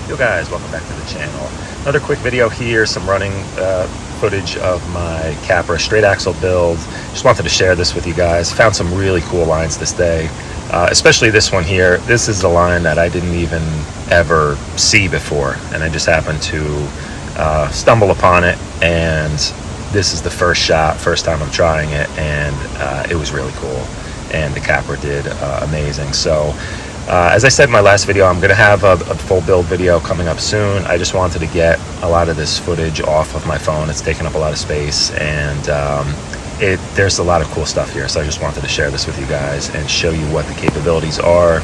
Yo guys, welcome back to the channel. Another quick video here, some running footage of my Capra straight axle build. Just wanted to share this with you guys. Found some really cool lines this day, especially this one here. This is a line that I didn't even ever see before, and I just happened to stumble upon it, and this is the first time I'm trying it, and it was really cool, and the Capra did amazing. So as I said in my last video, I'm going to have a full build video coming up soon. I just wanted to get a lot of this footage off of my phone. It's taking up a lot of space, and there's a lot of cool stuff here. So I just wanted to share this with you guys and show you what the capabilities are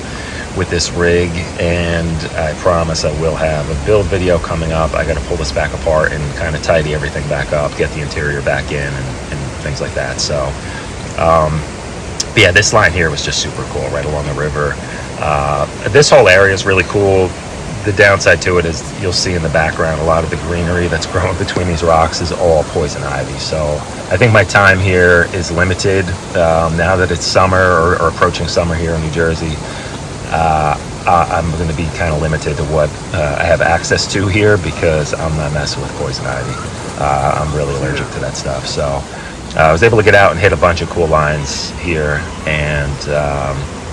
with this rig. And I promise I will have a build video coming up. I got to pull this back apart and kind of tidy everything back up, get the interior back in, and things like that. So but yeah, this line here was just super cool, right along the river. This whole area is really cool. The downside to it is you'll see in the background a lot of the greenery that's growing between these rocks is all poison ivy. So I think my time here is limited now that it's summer or approaching summer here in New Jersey. I'm going to be kind of limited to what I have access to here, because I'm not messing with poison ivy. I'm really allergic to that stuff. So I was able to get out and hit a bunch of cool lines here, and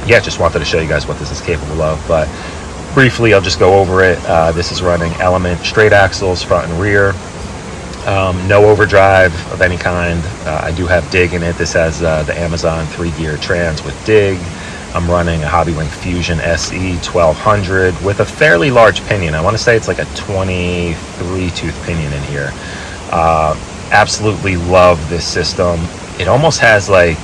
yeah, just wanted to show you guys what this is capable of. But briefly, I'll just go over it. This is running Element straight axles, front and rear. No overdrive of any kind. I do have dig in it. This has the Amazon 3-gear trans with dig. I'm running a Hobbywing Fusion Se 1200 with a fairly large pinion. I want to say it's like a 23 tooth pinion in here. Absolutely love this system. It almost has like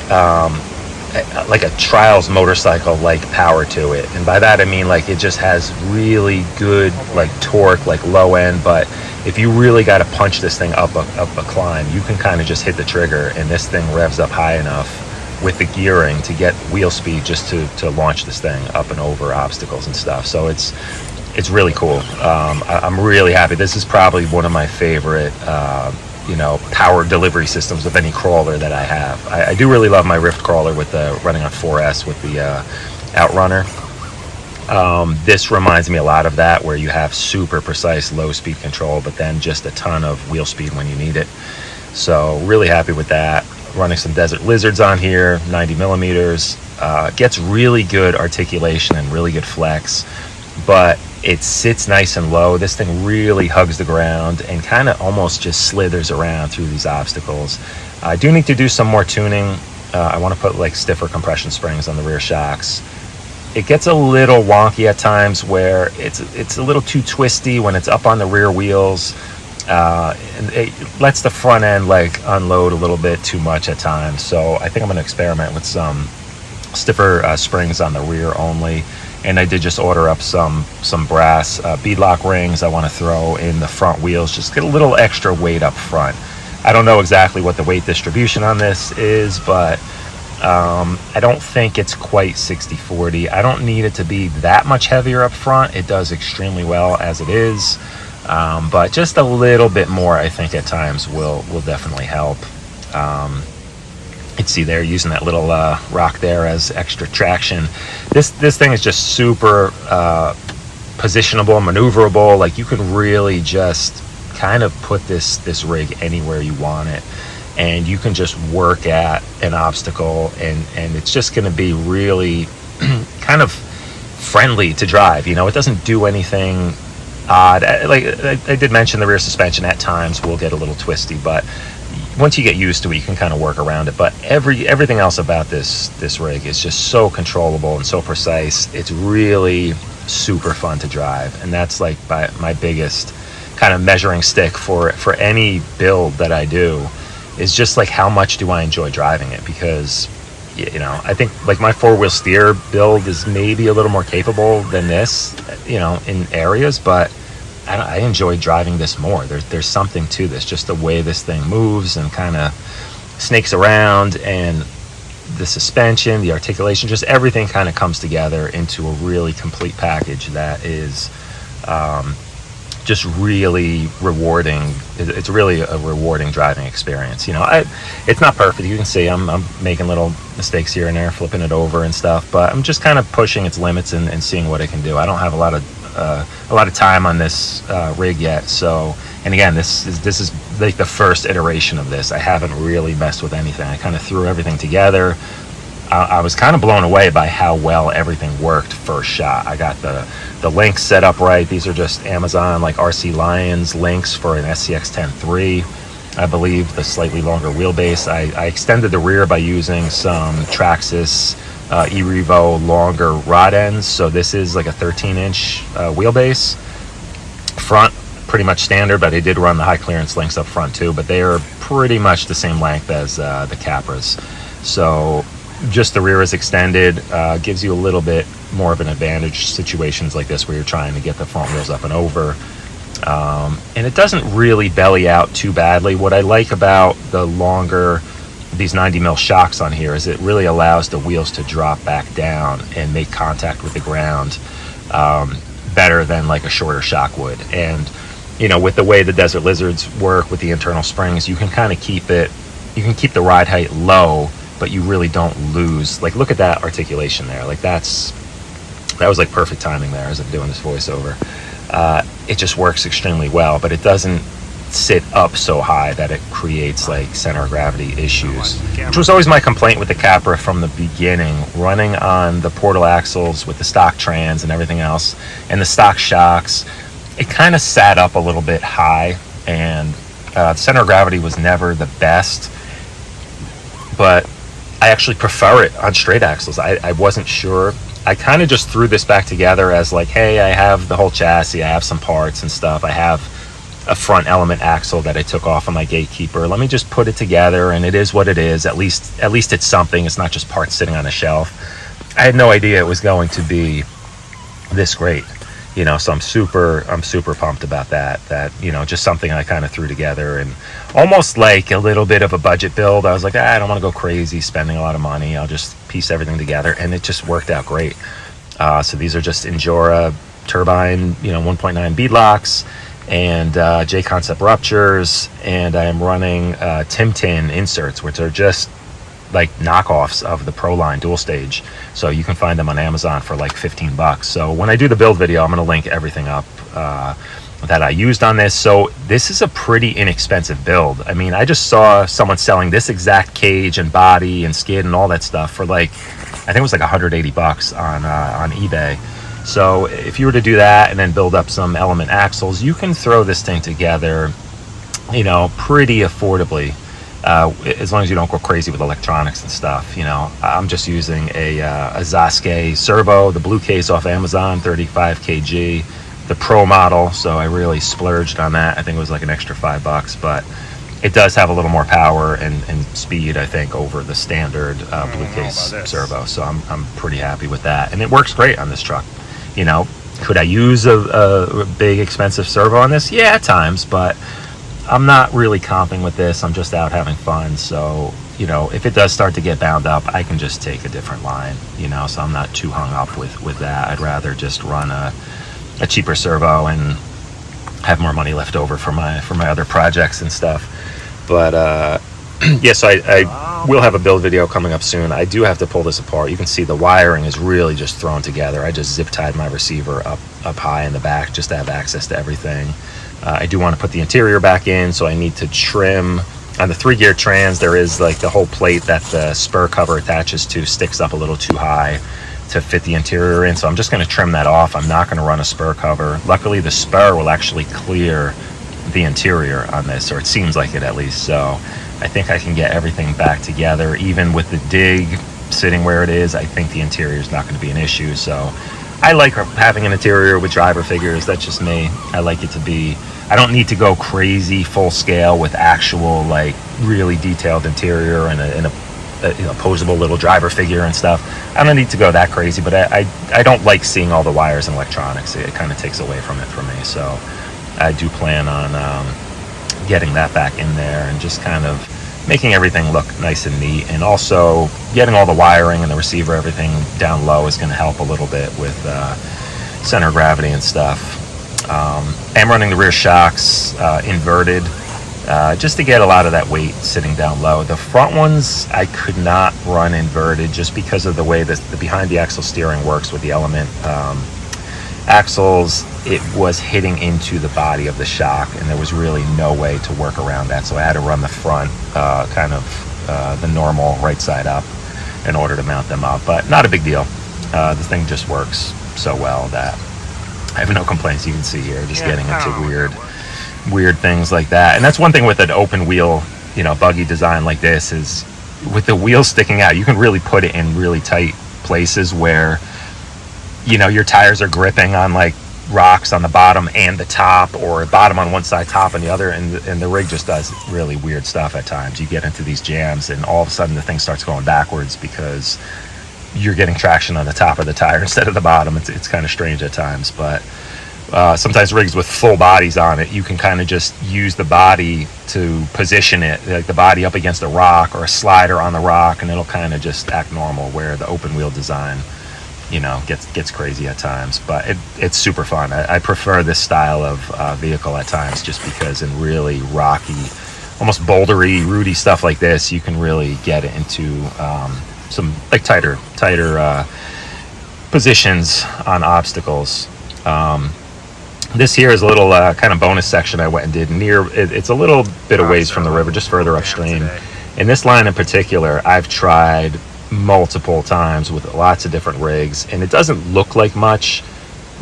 a trials motorcycle like power to it, and by that I mean like it just has really good like torque, like low end, but if you really got to punch this thing up a climb, you can kind of just hit the trigger and this thing revs up high enough with the gearing to get wheel speed just to launch this thing up and over obstacles and stuff. So it's really cool. I'm really happy. This is probably one of my favorite power delivery systems of any crawler that I have. I do really love my Rift crawler with the running on 4S with the Outrunner. This reminds me a lot of that, where you have super precise low speed control, but then just a ton of wheel speed when you need it. So really happy with that. Running some Desert Lizards on here, 90 millimeters. Gets really good articulation and really good flex, but it sits nice and low. This thing really hugs the ground and kind of almost just slithers around through these obstacles. I do need to do some more tuning. I want to put like stiffer compression springs on the rear shocks. It gets a little wonky at times, where it's a little too twisty when it's up on the rear wheels. And it lets the front end like unload a little bit too much at times. So I think I'm going to experiment with some stiffer springs on the rear only. And I did just order up some brass beadlock rings I want to throw in the front wheels, just get a little extra weight up front. I don't know exactly what the weight distribution on this is, but I don't think it's quite 60-40. I don't need it to be that much heavier up front. It does extremely well as it is, but just a little bit more, I think, at times will definitely help. You can see there using that little rock there as extra traction. This thing is just super positionable, maneuverable. Like you can really just kind of put this rig anywhere you want it, and you can just work at an obstacle, and it's just going to be really kind of friendly to drive. You know, it doesn't do anything odd. Like I did mention, the rear suspension at times will get a little twisty, but once you get used to it, you can kind of work around it. But everything else about this rig is just so controllable and so precise. It's really super fun to drive, and that's like my biggest kind of measuring stick for any build that I do, is just like how much do I enjoy driving it. Because I think like my 4-wheel steer build is maybe a little more capable than this, in areas, but I enjoy driving this more. There's something to this, just the way this thing moves and kind of snakes around, and the suspension, the articulation, just everything kind of comes together into a really complete package that is just really rewarding. It's really a rewarding driving experience. It's not perfect. You can see I'm making little mistakes here and there, flipping it over and stuff, but I'm just kind of pushing its limits and seeing what it can do. I don't have a lot of a lot of time on this rig yet. So, and again, this is like the first iteration of this. I haven't really messed with anything. I kind of threw everything together. I was kind of blown away by how well everything worked first shot. I got the links set up right. These are just Amazon like RC Lions links for an SCX 10.3. I believe the slightly longer wheelbase. I extended the rear by using some Traxxas E-Revo longer rod ends. So this is like a 13-inch wheelbase. Front, pretty much standard, but they did run the high clearance links up front too, but they are pretty much the same length as the Capras. So just the rear is extended, gives you a little bit more of an advantage situations like this where you're trying to get the front wheels up and over. And it doesn't really belly out too badly. What I like about the longer, these 90 mil shocks on here, is it really allows the wheels to drop back down and make contact with the ground better than like a shorter shock would. And you know, with the way the Desert Lizards work with the internal springs, you can kind of keep the ride height low, but you really don't lose. Like, look at that articulation there. Like that was like perfect timing there as I'm doing this voiceover. It just works extremely well, but it doesn't sit up so high that it creates like center of gravity issues, which was always my complaint with the Capra from the beginning. Running on the portal axles with the stock trans and everything else, and the stock shocks, it kind of sat up a little bit high, and the center of gravity was never the best, but I actually prefer it on straight axles. I wasn't sure. I kind of just threw this back together as like, hey, I have the whole chassis, I have some parts and stuff, I have a front element axle that I took off on my Gatekeeper. Let me just put it together, and it is what it is. At least it's something. It's not just parts sitting on a shelf. I had no idea it was going to be this great, you know. So I'm super pumped about that, you know, just something I kind of threw together, and almost like a little bit of a budget build. I was like, I don't want to go crazy spending a lot of money. I'll just piece everything together, and it just worked out great. So these are just Injora turbine, you know, 1.9 beadlocks and J-concept ruptures, and I am running Tim-Tin inserts, which are just like knockoffs of the Pro line dual stage. So you can find them on Amazon for like $15. So when I do the build video, I'm going to link everything up that I used on this. So this is a pretty inexpensive build. I mean, I just saw someone selling this exact cage and body and skid and all that stuff for like, I think it was like $180 on eBay. So if you were to do that and then build up some element axles, you can throw this thing together, you know, pretty affordably, as long as you don't go crazy with electronics and stuff. You know, I'm just using a Sasuke servo, the blue case off Amazon, 35 kg, the Pro model. So I really splurged on that. I think it was like an extra $5, but it does have a little more power and speed, I think, over the standard blue case servo. So I'm pretty happy with that, and it works great on this truck. You know, could I use a big expensive servo on this? Yeah, at times, but I'm not really comping with this. I'm just out having fun. So, you know, if it does start to get bound up, I can just take a different line, you know, so I'm not too hung up with that. I'd rather just run a cheaper servo and have more money left over for my other projects and stuff. But yeah, so I will have a build video coming up soon. I do have to pull this apart. You can see the wiring is really just thrown together. I just zip tied my receiver up high in the back just to have access to everything. I do want to put the interior back in, so I need to trim on the 3-gear trans. There is like the whole plate that the spur cover attaches to sticks up a little too high to fit the interior in, so I'm just going to trim that off. I'm not going to run a spur cover. Luckily the spur will actually clear the interior on this, or it seems like it at least. So I think I can get everything back together. Even with the dig sitting where it is, I think the interior is not going to be an issue. So I like having an interior with driver figures. That's just me. I like it to be, I don't need to go crazy full scale with actual like really detailed interior and a you know, posable little driver figure and stuff. I don't need to go that crazy, but I don't like seeing all the wires and electronics. It kind of takes away from it for me. So I do plan on getting that back in there and just kind of making everything look nice and neat, and also getting all the wiring and the receiver, everything down low is going to help a little bit with center of gravity and stuff. I'm running the rear shocks inverted just to get a lot of that weight sitting down low. The front ones I could not run inverted just because of the way that the behind the axle steering works with the element axles, it was hitting into the body of the shock, and there was really no way to work around that. So I had to run the front the normal right side up in order to mount them up, but not a big deal. The thing just works so well that I have no complaints. You can see here, just getting into weird things like that. And that's one thing with an open wheel, buggy design like this, is with the wheels sticking out, you can really put it in really tight places where, your tires are gripping on like rocks on the bottom and the top, or bottom on one side, top on the other, and the rig just does really weird stuff at times. You get into these jams and all of a sudden the thing starts going backwards because you're getting traction on the top of the tire instead of the bottom. It's kind of strange at times, but sometimes rigs with full bodies on it, you can kind of just use the body to position it, like the body up against a rock or a slider on the rock, and it'll kind of just act normal, where the open wheel design gets crazy at times. But it's super fun. I prefer this style of vehicle at times, just because in really rocky, almost bouldery, rooty stuff like this, you can really get it into some like tighter positions on obstacles. This here is a little kind of bonus section I went and did it's a little bit of ways from the river, just further upstream. In this line in particular, I've tried multiple times with lots of different rigs, and it doesn't look like much,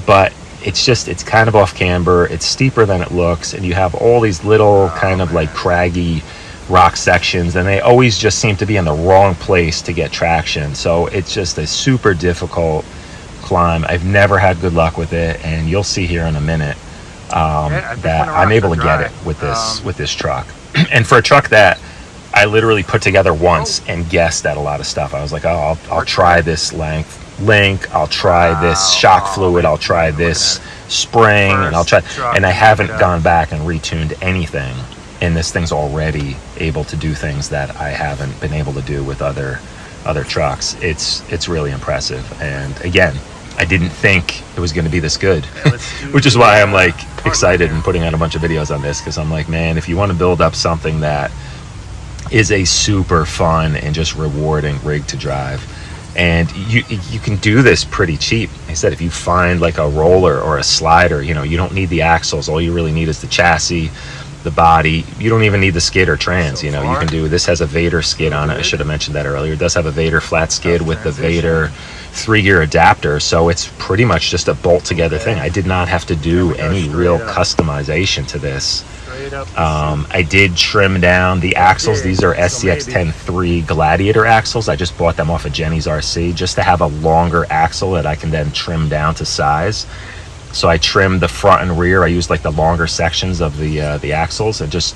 but it's kind of off camber, it's steeper than it looks, and you have all these little kind of like craggy rock sections, and they always just seem to be in the wrong place to get traction. So it's just a super difficult climb. I've never had good luck with it, and you'll see here in a minute that I'm able to get it with this truck. And for a truck that I literally put together once and guessed at a lot of stuff, I was like, oh, I'll try this link, I'll try this shock fluid, I'll try this spring, and and I haven't gone back and retuned anything, and this thing's already able to do things that I haven't been able to do with other trucks. It's really impressive. And again, I didn't think it was going to be this good, which is why I'm like excited and putting out a bunch of videos on this, because I'm like, man, if you want to build up something that is a super fun and just rewarding rig to drive, and you can do this pretty cheap. Like I said, if you find like a roller or a slider, you don't need the axles. All you really need is the chassis, the body. You don't even need the skid or trans. You can do, this has a Vader skid on it. I should have mentioned that earlier. It does have a Vader flat skid with the Vader 3-gear adapter, so it's pretty much just a bolt together thing. I did not have to do any real customization to this. I did trim down the axles. These are SCX 10.3 Gladiator axles. I just bought them off of Jenny's RC just to have a longer axle that I can then trim down to size. So I trimmed the front and rear. I used like the longer sections of the axles, and just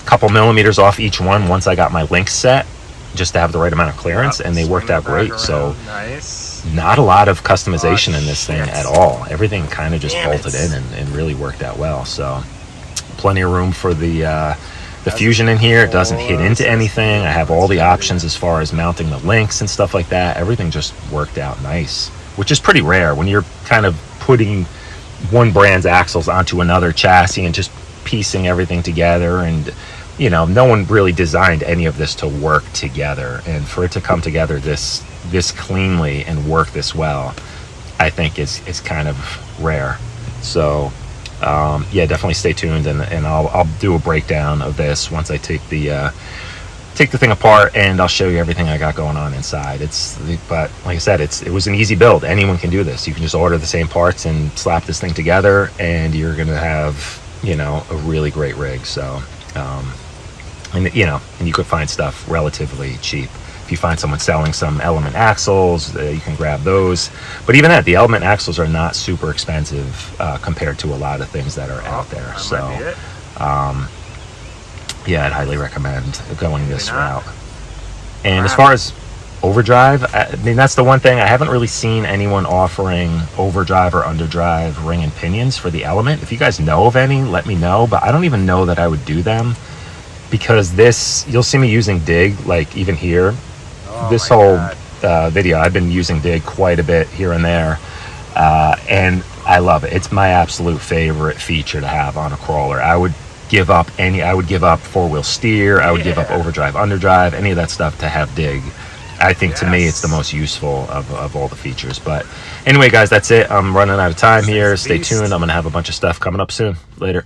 a couple millimeters off each one once I got my links set, just to have the right amount of clearance, and they worked out great. So not a lot of customization in this thing at all. Everything kind of just bolted in and really worked out well. So plenty of room for the Fusion in here. It doesn't hit into anything. I have all the options as far as mounting the links and stuff like that. Everything just worked out nice, which is pretty rare when you're kind of putting one brand's axles onto another chassis and just piecing everything together. And no one really designed any of this to work together, and for it to come together this cleanly and work this well, I think is kind of rare. So yeah, definitely stay tuned, and I'll do a breakdown of this once I take the thing apart, and I'll show you everything I got going on inside. But like I said, it was an easy build. Anyone can do this. You can just order the same parts and slap this thing together, and you're gonna have a really great rig. So and you could find stuff relatively cheap. If you find someone selling some Element axles, you can grab those. But even that, the Element axles are not super expensive compared to a lot of things that are out there. So yeah, I'd highly recommend going this route. And as far as overdrive, I mean, that's the one thing. I haven't really seen anyone offering overdrive or underdrive ring and pinions for the Element. If you guys know of any, let me know. But I don't even know that I would do them, because you'll see me using Dig, like even here. This whole video, I've been using Dig quite a bit here and there, and I love it. It's my absolute favorite feature to have on a crawler. I would give up 4-wheel steer, I would give up overdrive, underdrive, any of that stuff to have Dig. I think to me it's the most useful of all the features. But anyway, guys, that's it. I'm running out of time here. Stay tuned. I'm gonna have a bunch of stuff coming up soon. Later.